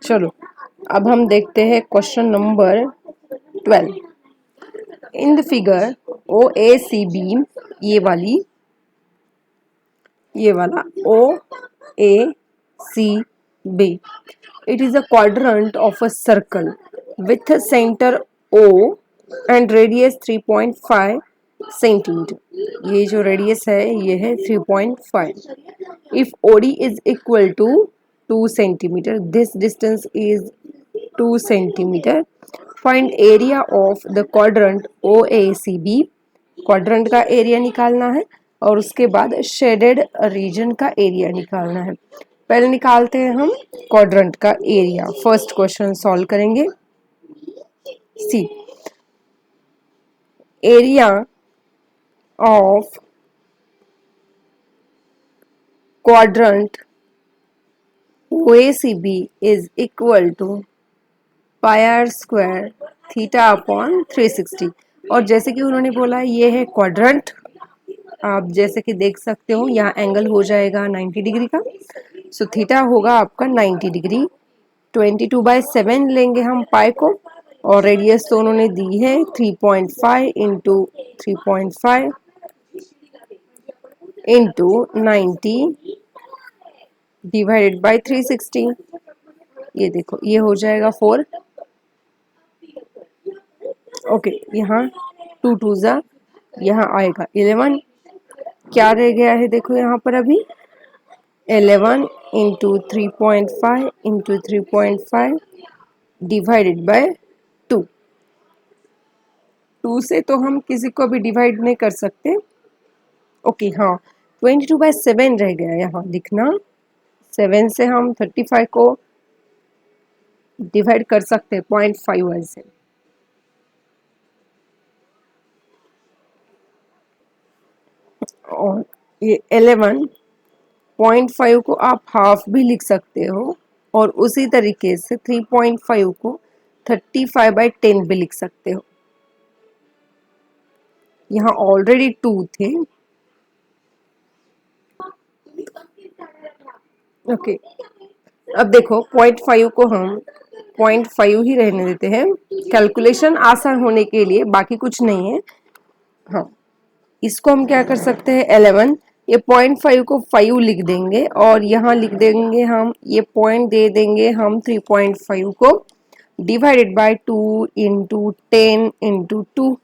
चलो अब हम देखते हैं question number 12। In the figure O A C B, ये वाला O A C B, it is a quadrant of a circle with a center O and radius 3.5 centimeter. ये जो रेडियस है ये है 3.5. If OD is equal to 2 centimeter, this distance is 2 centimeter. Find area of the quadrant OACB. Quadrant का area निकालना है और उसके बाद शेडेड रीजन का एरिया निकालना है। पहले निकालते हैं हम क्वाड्रेंट का एरिया। फर्स्ट क्वेश्चन सॉल्व करेंगे। C, area of quadrant OACB is equal to pi r square theta upon 360। और जैसे कि उन्होंने बोला ये है क्वाड्रेंट, आप जैसे कि देख सकते हो यहाँ एंगल हो जाएगा 90 डिग्री का, सो थीटा होगा आपका 90 डिग्री। 22/7 लेंगे हम पाई को, और रेडियस तो उन्होंने दी है 3.5 इंटू 3.5 इंटू 90 डिवाइडेड बाई 360। ये देखो ये हो जाएगा 4। ओके, यहाँ 2 2 जा, यहाँ आएगा 11। क्या रह गया है देखो यहाँ पर अभी 11 इंटू 3.5 इंटू 3.5 डिवाइडेड बाय 2। 2 से तो हम किसी को भी डिवाइड नहीं कर सकते। ओके हाँ, 22/7 रह गया यहाँ लिखना। 7 से हम 35 को डिवाइड कर सकते हैं 0.5 से। और ये 11.5 को आप हाफ भी लिख सकते हो, और उसी तरीके से 3.5 को 35/10 भी लिख सकते हो। यहाँ ऑलरेडी 2 थे। ओके, अब देखो 0.5 को हम 0.5 ही रहने देते हैं, कैलकुलेशन आसान होने के लिए, बाकी कुछ नहीं है। हाँ, इसको हम क्या कर सकते हैं 11, ये 0.5 को 5 लिख देंगे और यहाँ लिख देंगे हम, ये पॉइंट दे देंगे हम 3.5 को divided by 2 into 10 into 2,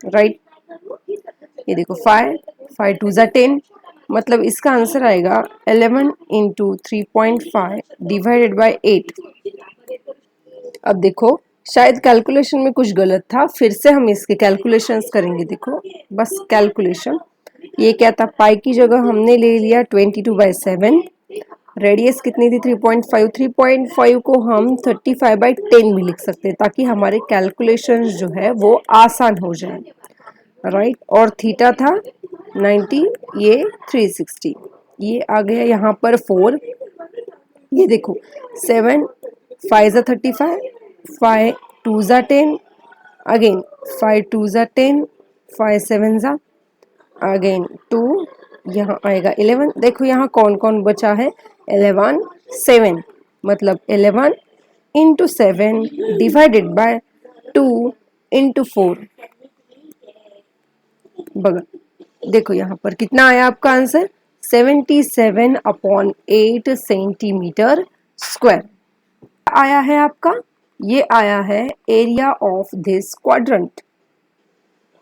right. ये देखो 5 2 जा 10, मतलब इसका आंसर आएगा 11 इंटू 3.5 डिवाइडेड बाय 8। अब देखो शायद कैलकुलेशन में कुछ गलत था, फिर से हम इसके कैलकुलेशंस करेंगे। देखो बस कैलकुलेशन, ये क्या था, पाई की जगह हमने ले लिया 22/7, रेडियस कितनी थी 3.5, 3.5 को हम 35/10 भी लिख सकते हैं ताकि हमारे कैलकुलेशंस जो है वो आसान हो जाए, राइट। और थीटा था 90, ये 360, ये आ गया यहाँ पर 4। ये देखो 7 5 जा 35, 5 2 जा 10, अगेन 5 2 जा 10, 5 7 जा, अगेन 2, यहाँ आएगा 11। देखो यहाँ कौन कौन बचा है, 11 7, मतलब 11 इंटू 7 डिवाइडेड बाय 2 इंटू 4। देखो यहाँ पर कितना आया आपका आंसर, 77/8 सेंटीमीटर स्क्वायर आया है आपका। ये आया है एरिया ऑफ दिस क्वाड्रेंट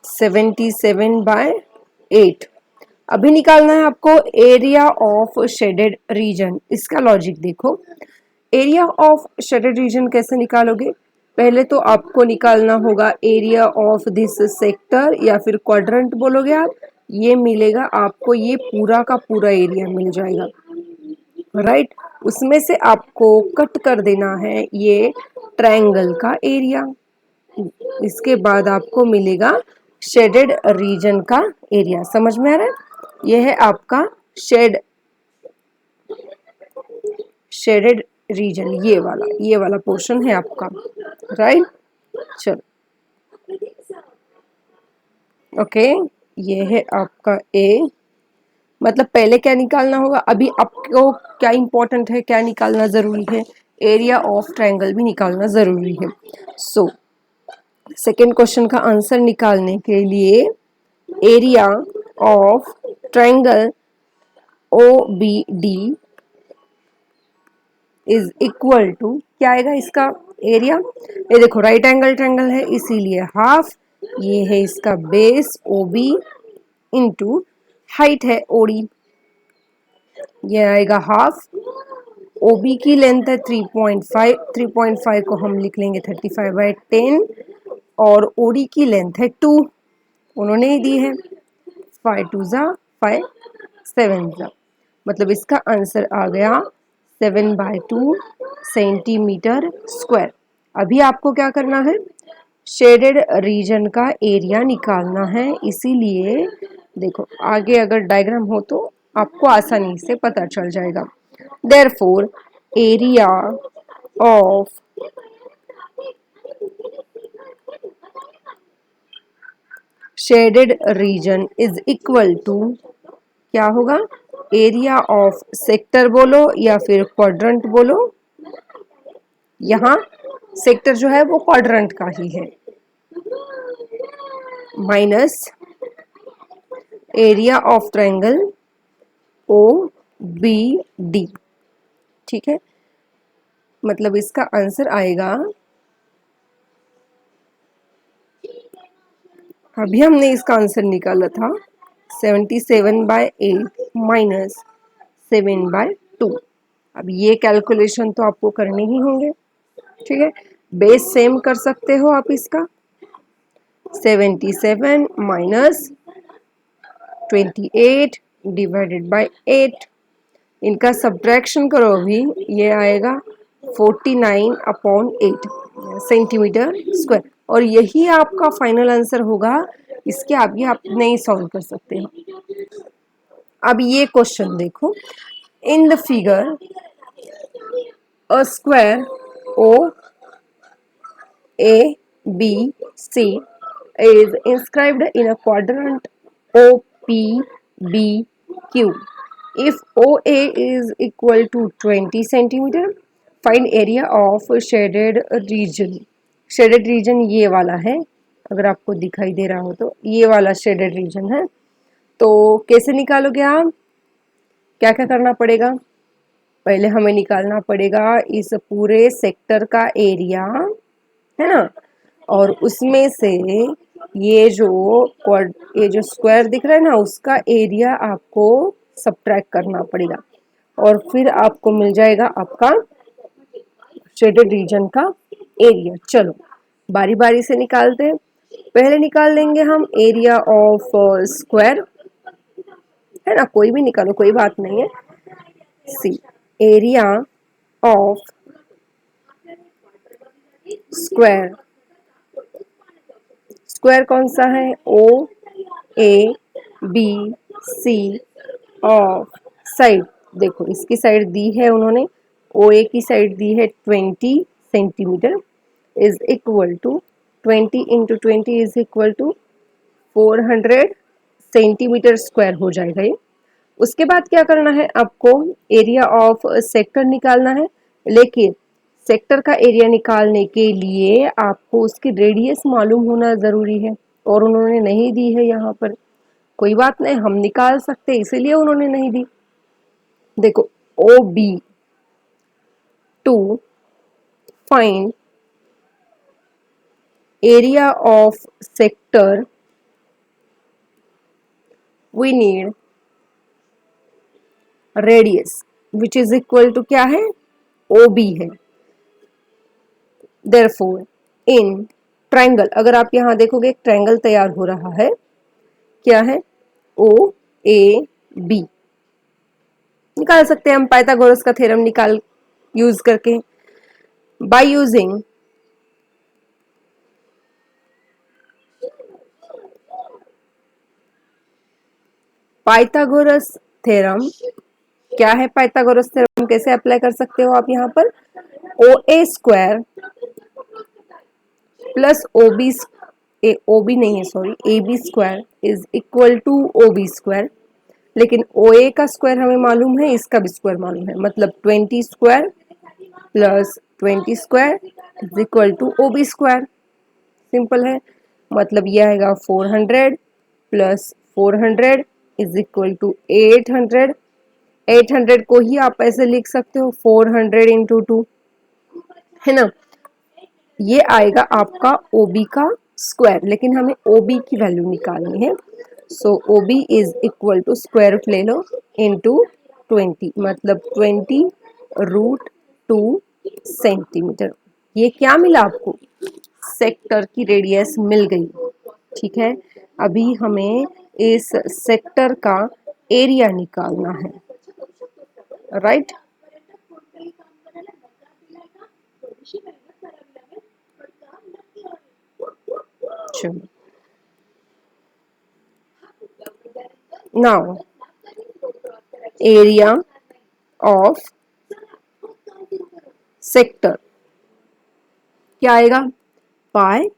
77/8। अभी निकालना है आपको एरिया ऑफ शेडेड रीजन। इसका लॉजिक देखो, एरिया ऑफ शेडेड रीजन कैसे निकालोगे, पहले तो आपको निकालना होगा एरिया ऑफ दिस सेक्टर या फिर क्वाड्रेंट बोलोगे आप, ये मिलेगा आपको, ये पूरा का पूरा एरिया मिल जाएगा, राइट। उसमें से आपको कट कर देना है ये ट्रायंगल का एरिया, इसके बाद आपको मिलेगा शेडेड रीजन का एरिया। समझ में आ रहा है, यह है आपका शेडेड रीजन, ये वाला पोर्शन है आपका, राइट। चलो ओके, ये है आपका ए। मतलब पहले क्या निकालना होगा, अभी आपको क्या इंपॉर्टेंट है, क्या निकालना जरूरी है, एरिया ऑफ ट्रायंगल भी निकालना जरूरी है। सो सेकेंड क्वेश्चन का आंसर निकालने के लिए area of triangle O B D is equal to, क्या आएगा इसका एरिया? ये देखो राइट एंगल ट्रायंगल है इसीलिए हाफ, ये है इसका base O B into height है ओडी, ये आएगा हाफ। ओबी की लेंथ है 3.5, 3.5 को हम लिख लेंगे 35/10 और ओडी की लेंथ है 2, उन्होंने ही दी है 5 2 जा 5 7 जा, मतलब इसका आंसर आ गया 7/2 सेंटीमीटर स्क्वायर। अभी आपको क्या करना है, शेडेड रीजन का एरिया निकालना है, इसीलिए देखो आगे अगर डायग्राम हो तो आपको आसानी से पता चल जाएगा। Therefore area of shaded region is equal to, क्या होगा, एरिया ऑफ सेक्टर बोलो या फिर क्वाड्रंट बोलो, यहाँ सेक्टर जो है वो क्वाड्रंट का ही है, minus area of triangle O B D. ठीक है, मतलब इसका आंसर आएगा, अभी हमने इसका आंसर निकाला था 77/8 माइनस 7/2। अब ये कैलकुलेशन तो आपको करने ही होंगे, ठीक है, बेस सेम कर सकते हो आप इसका, 77 माइनस 28 डिवाइडेड बाय 8, इनका सब्ट्रैक्शन करो अभी, ये आएगा 49/8 सेंटीमीटर स्क्वायर, और यही आपका फाइनल आंसर होगा, इसके आगे आप नहीं सॉल्व कर सकते हैं। अब ये क्वेश्चन देखो, in the figure a square O A B C is inscribed in a quadrant OPBQ. If OA is equal to 20 centimeter, find area of shaded region. Shaded region ये वाला है, अगर आपको दिखाई दे रहा हो तो ये वाला shaded region है। तो कैसे निकालोगे आप, क्या क्या करना पड़ेगा, पहले हमें निकालना पड़ेगा इस पूरे सेक्टर का एरिया, है ना, और उसमें से ये जो स्क्वायर दिख रहा है ना उसका एरिया आपको सब्ट्रैक्ट करना पड़ेगा, और फिर आपको मिल जाएगा आपका शेडेड रीजन का एरिया। चलो बारी बारी से निकालते हैं, पहले निकाल लेंगे हम एरिया ऑफ स्क्वायर, है ना, कोई भी निकालो कोई बात नहीं है। C area of square, square कौन सा है, O A B C of side, देखो इसकी साइड दी है उन्होंने, ओ ए की साइड दी है 20 centimetre, is equal to 20 into 20 is equal to 400 centimetre square हो जाएगा ये। उसके बाद क्या करना है आपको, एरिया ऑफ सेक्टर निकालना है, लेकिन सेक्टर का एरिया निकालने के लिए आपको उसकी रेडियस मालूम होना ज़रूरी है, और उन्होंने नहीं दी है यहाँ पर, कोई बात नहीं हम निकाल सकते, इसीलिए उन्होंने नहीं दी। देखो O B to find area of sector we need radius which is equal to क्या है, ओ बी है। देयरफॉर इन ट्रायंगल, अगर आप यहाँ देखोगे एक ट्रायंगल तैयार हो रहा है, क्या है, ओ ए बी, निकाल सकते हैं हम पाइथागोरस का थ्योरम निकाल यूज करके, बाय यूजिंग पाइथागोरस थ्योरम। क्या है पाइथागोरस थ्योरम, कैसे अप्लाई कर सकते हो आप यहाँ पर, O A square plus O B नहीं है sorry, A B square is equal to O B square, लेकिन ओ ए का स्क्वायर हमें मालूम है, इसका भी स्क्वायर मालूम है, मतलब 20 square plus 20 square is equal to OB square. Simple है, मतलब ये आएगा 400 प्लस 400 इज इक्वल टू 800। 800 को ही आप ऐसे लिख सकते हो 400 इंटू 2, है ना। ये आएगा आपका OB का स्क्वायर, लेकिन हमें OB की वैल्यू निकालनी है। So OB is equal to square root ले लो इंटू 20, मतलब 20√2 सेंटीमीटर। ये क्या मिला आपको? सेक्टर की रेडियस मिल गई। ठीक है, अभी हमें इस सेक्टर का एरिया निकालना है, राइट। चलो, नाउ एरिया ऑफ सेक्टर क्या आएगा? Pi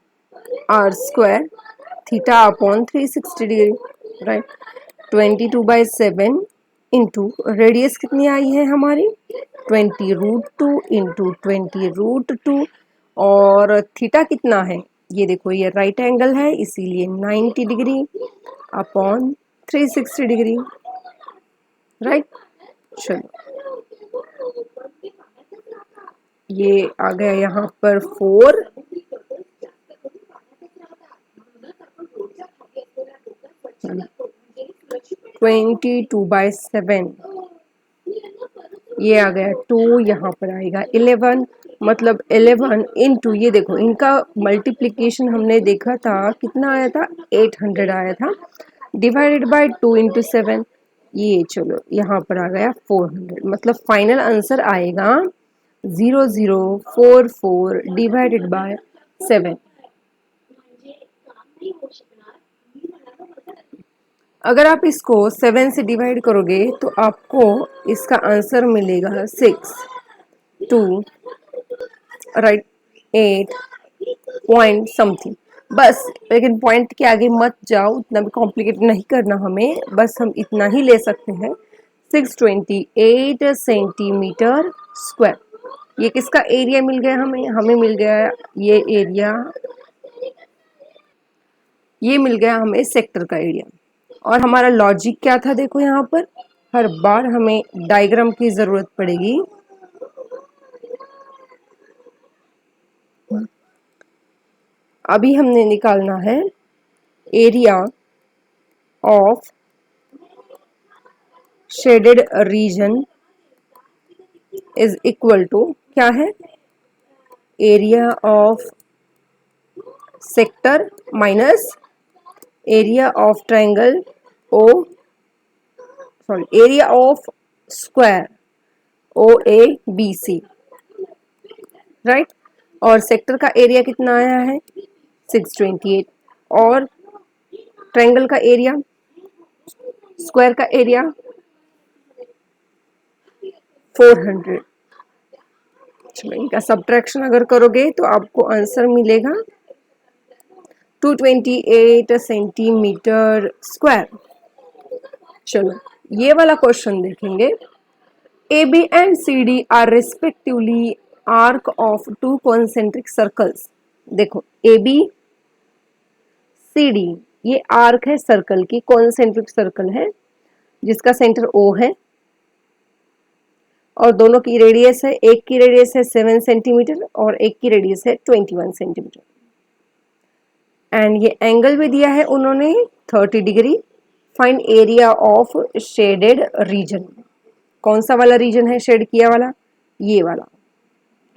r square theta upon 360 degree, right. 22/7 into radius कितनी आई है हमारी? 20√2 इंटू 20√2, और थीटा कितना है? ये देखो, ये राइट एंगल है इसीलिए 90 डिग्री अपॉन 360 डिग्री, राइट। चलो, ये आ गया यहाँ पर 4, 22/7, ये आ गया 2, यहाँ पर आएगा 11, मतलब 11 इंटू, ये देखो इनका मल्टीप्लिकेशन हमने देखा था कितना आया था? 800 आया था, डिवाइडेड बाय 2 इंटू 7, ये चलो यहाँ पर आ गया 400, मतलब फाइनल आंसर आएगा 0044 डिवाइडेड बाय 7। अगर आप इसको 7 से डिवाइड करोगे तो आपको इसका आंसर मिलेगा 6, 2, राइट, 8 पॉइंट समथिंग। बस, लेकिन पॉइंट के आगे मत जाओ, उतना भी कॉम्प्लिकेट नहीं करना हमें, बस हम इतना ही ले सकते हैं, 628 सेंटीमीटर स्क्वायर। ये किसका एरिया मिल गया हमें? हमें मिल गया ये एरिया, ये मिल गया हमें सेक्टर का एरिया। और हमारा लॉजिक क्या था? देखो यहाँ पर हर बार हमें डायग्राम की जरूरत पड़ेगी। अभी हमने निकालना है area of shaded region is equal to क्या है? Area of sector minus area of triangle O, sorry, area of square OABC, right. और सेक्टर का एरिया कितना आया है? 628, और ट्रायंगल का एरिया, स्क्वायर का एरिया 400। चलो, इनका सब्ट्रैक्शन अगर करोगे तो आपको आंसर मिलेगा 228 सेंटीमीटर स्क्वायर। चलो, ये वाला क्वेश्चन देखेंगे। AB and CD are respectively arc of two concentric circles। देखो, AB CD ये आर्क है सर्कल की, कॉन्सेंट्रिक सर्कल है जिसका सेंटर O है, और दोनों की रेडियस है, एक की रेडियस है 7 सेंटीमीटर और एक की रेडियस है 21 सेंटीमीटर, एंड ये एंगल भी दिया है उन्होंने 30 degree. Find area of shaded reason. कौन सा वाला रीजन है शेड किया वाला? ये वाला।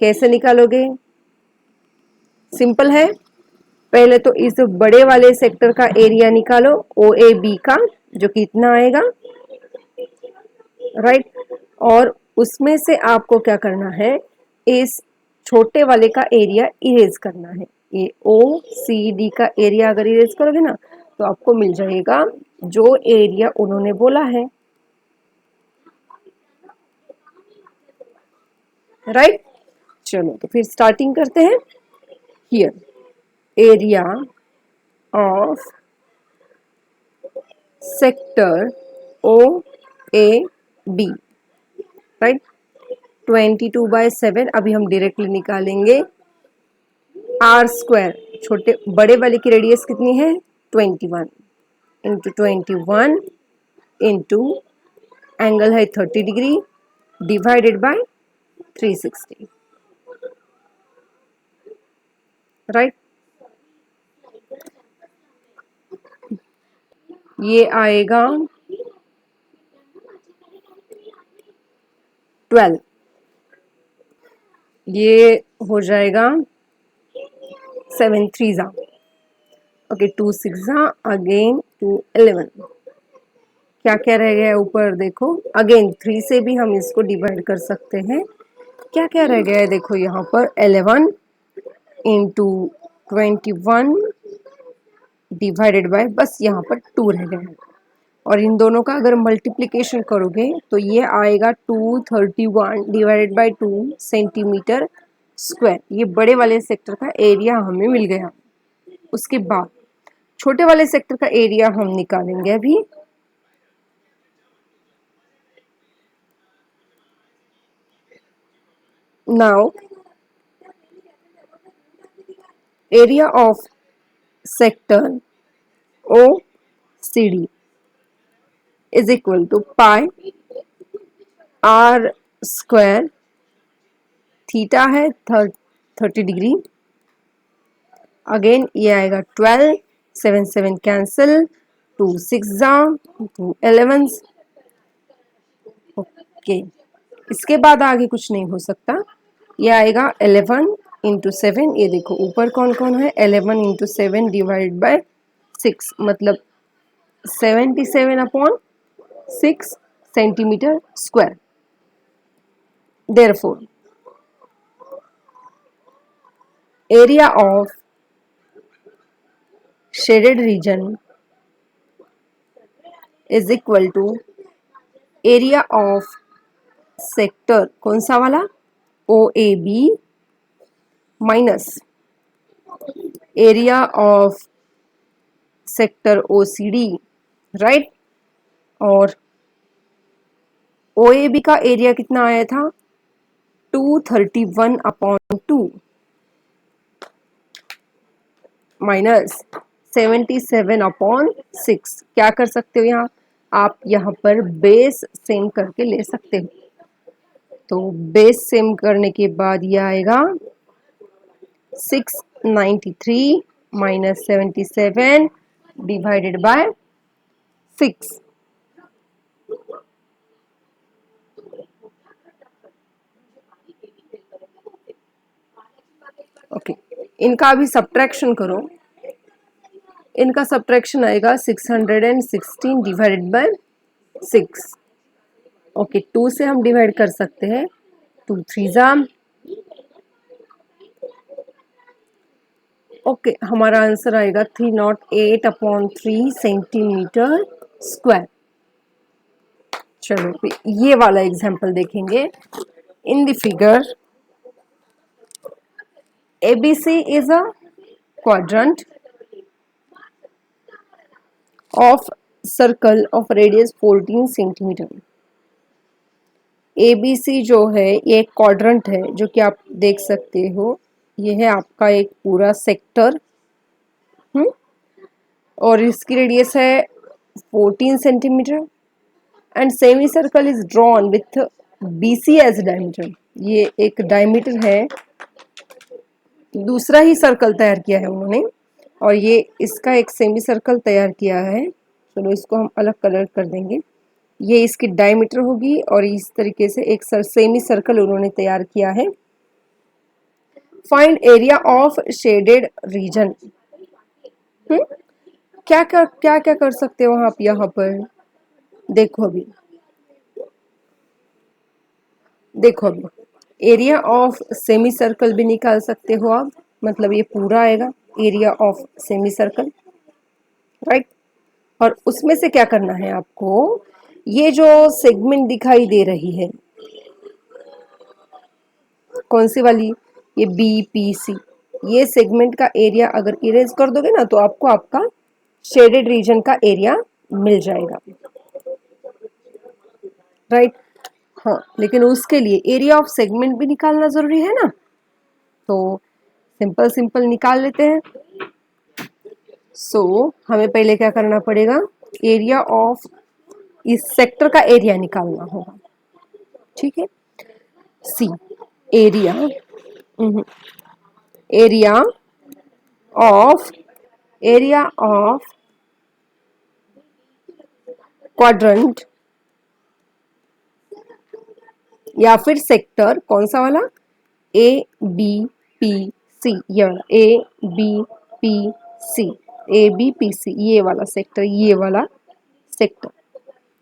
कैसे निकालोगे? सिंपल है, पहले तो इस बड़े वाले सेक्टर का एरिया निकालो OAB का, जो कि इतना आएगा, राइट। और उसमें से आपको क्या करना है? इस छोटे वाले का एरिया इरेज करना है। ये OCD का एरिया अगर इरेज करोगे ना तो आपको मिल जाएगा जो एरिया उन्होंने बोला है, राइट। चलो, तो फिर स्टार्टिंग करते हैं। Here area of sector OAB, right. 22/7 अभी हम डायरेक्टली निकालेंगे। आर स्क्वायर, छोटे बड़े वाले की रेडियस कितनी है 21 इंटू 21 इंटू एंगल है 30 डिग्री डिवाइडेड बाय 360, राइट। ये आएगा 12, ये हो जाएगा 7 3 जा, ओके 2 6 जा, अगेन 2 11, क्या क्या रह गया ऊपर देखो, अगेन 3 से भी हम इसको डिवाइड कर सकते हैं। क्या क्या रह गया है देखो यहाँ पर 11 इंटू 21 डिवाइडेड बाय, बस यहाँ पर 2 रह गया है। और इन दोनों का अगर मल्टीप्लिकेशन करोगे तो ये आएगा 231 डिवाइडेड बाय 2 सेंटीमीटर स्क्वायर। ये बड़े वाले सेक्टर का एरिया हमें मिल गया। उसके बाद छोटे वाले सेक्टर का एरिया हम निकालेंगे अभी। Now area of sector OCD is equal to pi r square, theta है 30 डिग्री, अगेन ये आएगा 12, 7 7 कैंसिल, 2 6 जा, 2 11, ओके। इसके बाद आगे कुछ नहीं हो सकता। ये आएगा 11 इंटू 7, ये देखो ऊपर कौन कौन है, 11 इंटू 7 डिवाइड बाय 6, मतलब 77/6 centimetre square. Therefore, area of shaded region is equal to area of sector कौन सा वाला OAB minus area of sector OCD, right. और OAB का एरिया कितना आया था 231/2 माइनस 77/6। क्या कर सकते हो यहाँ आप, यहाँ पर बेस सेम करके ले सकते हो। तो बेस सेम करने के बाद ये आएगा 693 माइनस 77 डिवाइडेड बाय 6। ओके, इनका अभी सब्ट्रैक्शन करो। इनका सब्ट्रैक्शन आएगा 616 डिवाइडेड बाय 6। ओके, 2 से हम डिवाइड कर सकते हैं, 2 3 जा, ओके हमारा आंसर आएगा 308/3 सेंटीमीटर स्क्वायर। चलो ये वाला एग्जांपल देखेंगे। इन the figure ABC is a quadrant of circle of radius 14 centimetre. ABC जो है ये एक क्वाड्रेंट है, जो कि आप देख सकते हो, ये है आपका एक पूरा सेक्टर, और इसकी रेडियस है 14 centimetre and semi circle is drawn with BC as diameter. ये एक डायमीटर है, दूसरा ही सर्कल तैयार किया है उन्होंने, और ये इसका एक सेमी सर्कल तैयार किया है। चलो इसको हम अलग कलर कर देंगे। ये इसकी डायमीटर होगी और इस तरीके से एक सेमी सर्कल उन्होंने तैयार किया है। Find area of shaded reason. क्या कर सकते हो आप यहाँ पर, देखो अभी एरिया ऑफ सेमी सर्कल भी निकाल सकते हो आप, मतलब ये पूरा आएगा area of semi circle, right. और उसमें से क्या करना है आपको, ये जो सेगमेंट दिखाई दे रही है कौन सी वाली, ये BPC, ये सेगमेंट का एरिया अगर इरेज कर दोगे ना तो आपको आपका शेडेड रीजन का एरिया मिल जाएगा, राइट। हाँ, लेकिन उसके लिए एरिया ऑफ सेगमेंट भी निकालना जरूरी है ना, तो सिंपल सिंपल निकाल लेते हैं। हमें पहले क्या करना पड़ेगा, एरिया ऑफ इस सेक्टर का एरिया निकालना होगा। ठीक है, C area area of quadrant या फिर सेक्टर, कौन सा वाला, ABPC, ये वाला ABPC, ABPC, ये वाला सेक्टर, ये वाला सेक्टर,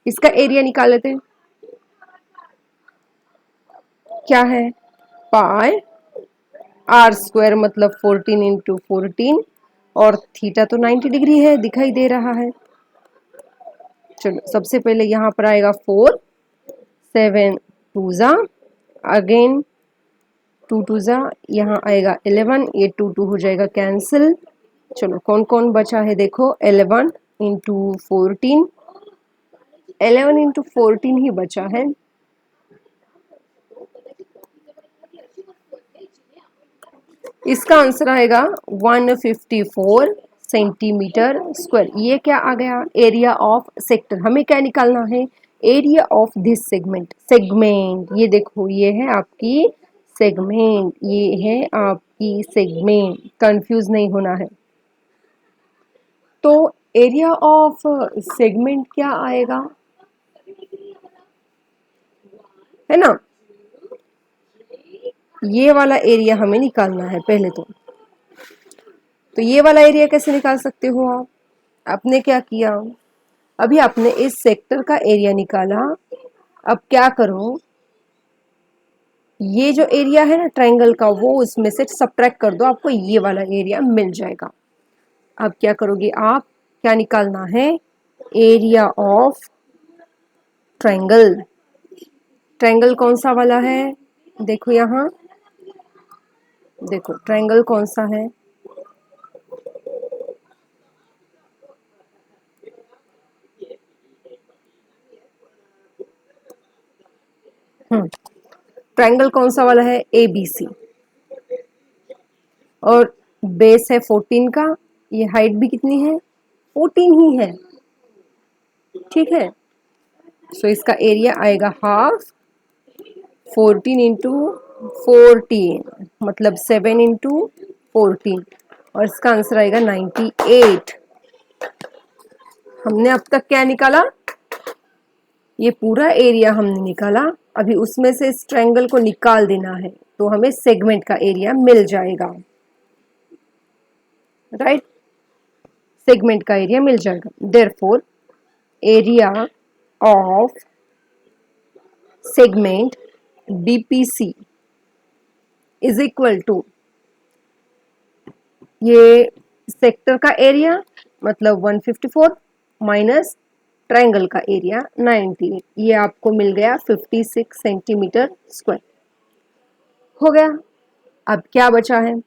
इसका एरिया निकाल लेते हैं। क्या है, पाई आर स्क्वायर मतलब 14 इंटू 14, और थीटा तो 90 डिग्री है, दिखाई दे रहा है। चलो सबसे पहले यहाँ पर आएगा 4, 7 टू जा, अगेन 2 टू जा, यहाँ आएगा 11, ये 2 हो जाएगा कैंसिल। चलो कौन कौन बचा है देखो, 11 इंटू 14, 11 इंटू 14 ही बचा है। इसका आंसर आएगा 154 सेंटीमीटर स्क्वायर। ये क्या आ गया, एरिया ऑफ सेक्टर। हमें क्या निकालना है, area of this segment. Segment ये देखो, ये है आपकी सेगमेंट, ये है आपकी सेगमेंट, कंफ्यूज नहीं होना है। तो एरिया ऑफ सेगमेंट क्या आएगा, है ना, ये वाला एरिया हमें निकालना है पहले तो ये वाला एरिया कैसे निकाल सकते हो आप, आपने क्या किया, अभी आपने इस सेक्टर का एरिया निकाला। अब क्या करो, ये जो एरिया है ना ट्रायंगल का, वो उसमें से सब्ट्रैक्ट कर दो, आपको ये वाला एरिया मिल जाएगा। अब क्या करोगे आप, क्या निकालना है, एरिया ऑफ ट्रायंगल। ट्रायंगल कौन सा वाला है, देखो यहाँ, देखो ट्रायंगल कौन सा है, ट्रायंगल कौन सा वाला है, ABC, और बेस है 14 का, ये हाइट भी कितनी है, 14 ही है। ठीक है, सो इसका एरिया आएगा हाफ 14 इंटू 14 मतलब 7 इंटू 14, और इसका आंसर आएगा 98। हमने अब तक क्या निकाला, ये पूरा एरिया हमने निकाला। अभी उसमें से इस ट्रायंगल को निकाल देना है, तो हमें सेगमेंट का एरिया मिल जाएगा, राइट, सेगमेंट का एरिया मिल जाएगा। Therefore area of segment BPC is equal to, ये सेक्टर का एरिया मतलब 154 माइनस ट्रायंगल का एरिया 90, ये आपको मिल गया 56 सेंटीमीटर स्क्वायर। हो गया। अब क्या बचा है,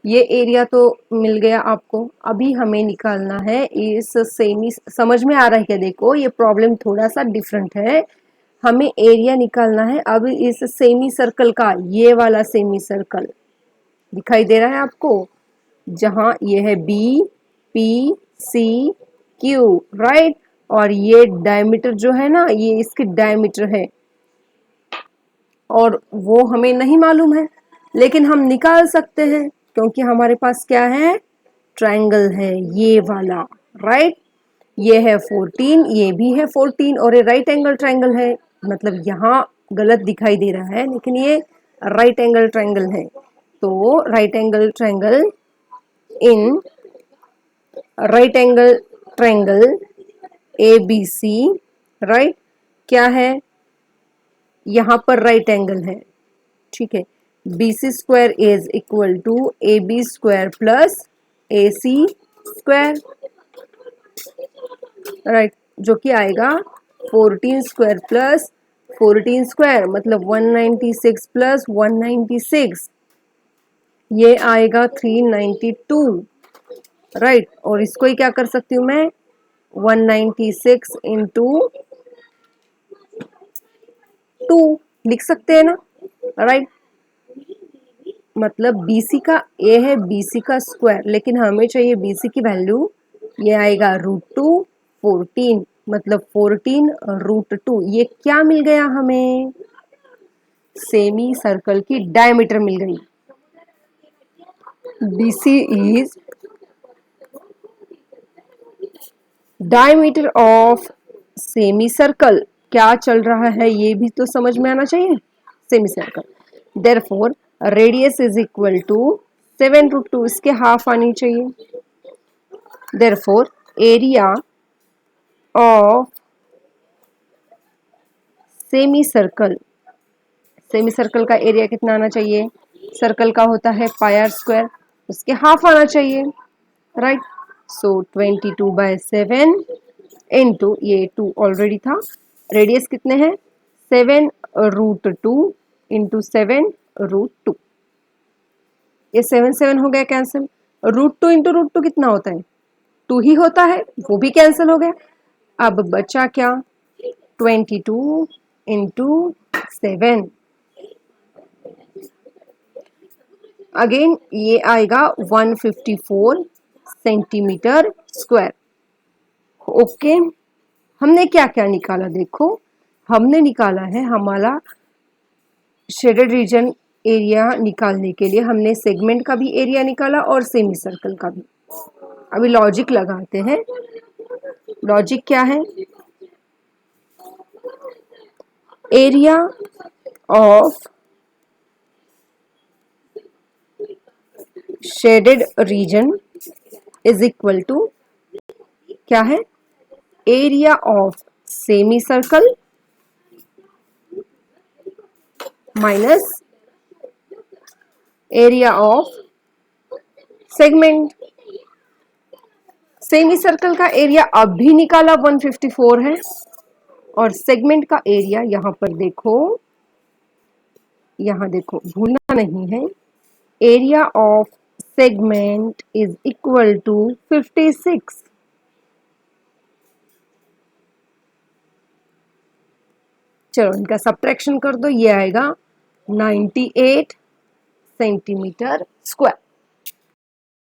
ये एरिया तो मिल गया आपको, अभी हमें निकालना है इस सेमी, समझ में आ रहा है क्या, देखो ये प्रॉब्लम थोड़ा सा डिफरेंट है। हमें एरिया निकालना है अब इस सेमी सर्कल का, ये वाला सेमी सर्कल दिखाई दे रहा है आपको, जहां ये है BPCQ, राइट, और ये डायमीटर जो है ना, ये इसकी डायमीटर है, और वो हमें नहीं मालूम है, लेकिन हम निकाल सकते हैं क्योंकि हमारे पास क्या है, ट्रायंगल है ये वाला, राइट, ये है 14, ये भी है 14, और ये राइट एंगल ट्रायंगल है, मतलब यहाँ गलत दिखाई दे रहा है लेकिन ये राइट एंगल ट्रायंगल है। तो right angle triangle in right angle triangle ABC, right, क्या है, यहाँ पर राइट एंगल है, ठीक है, BC square is equal to AB square plus AC square, right, जो कि आएगा 14 स्क्वायर प्लस 14 स्क्वायर मतलब 196 प्लस 196, ये आएगा 392, राइट, और इसको ही क्या कर सकती हूँ मैं, 196 इंटू 2 लिख सकते हैं ना, राइट। मतलब BC का A है BC का स्क्वायर, लेकिन हमें चाहिए BC की वैल्यू, ये आएगा √2 14, मतलब 14 √2। ये क्या मिल गया हमें, सेमी सर्कल की डायमीटर मिल गई। BC is diameter of semi circle. क्या चल रहा है ये भी तो समझ में आना चाहिए, semi circle. Therefore radius is equal to 7√2, इसके हाफ आनी चाहिए। Therefore area of semi circle, semi circle का एरिया कितना आना चाहिए, सर्कल का होता है पाई स्क्वायर, उसके हाफ आना चाहिए, राइट। सो 22/7 इंटू, ये 2 ऑलरेडी था, रेडियस कितने हैं 7√2 इंटू 7√2, ये 7 हो गया कैंसिल। √2 इंटू √2 कितना होता है 2 ही होता है, वो भी कैंसिल हो गया। अब बचा क्या 22 इंटू 7, अगेन ये आएगा 154 सेंटीमीटर स्क्वायर। ओके, हमने क्या क्या निकाला, देखो हमने निकाला है हमारा शेडेड रीजन एरिया निकालने के लिए हमने सेगमेंट का भी एरिया निकाला और सेमी सर्कल का भी। अभी लॉजिक लगाते हैं, लॉजिक क्या है, area of shaded region is equal to क्या है, area of semi circle minus area of segment. Semi circle का एरिया अब भी निकाला 154 है, और सेगमेंट का एरिया यहां पर देखो, यहां देखो भूलना नहीं है, area of segment is equal to 56। चलो इनका सब्ट्रैक्शन कर दो, ये आएगा 98 सेंटीमीटर स्क्वायर।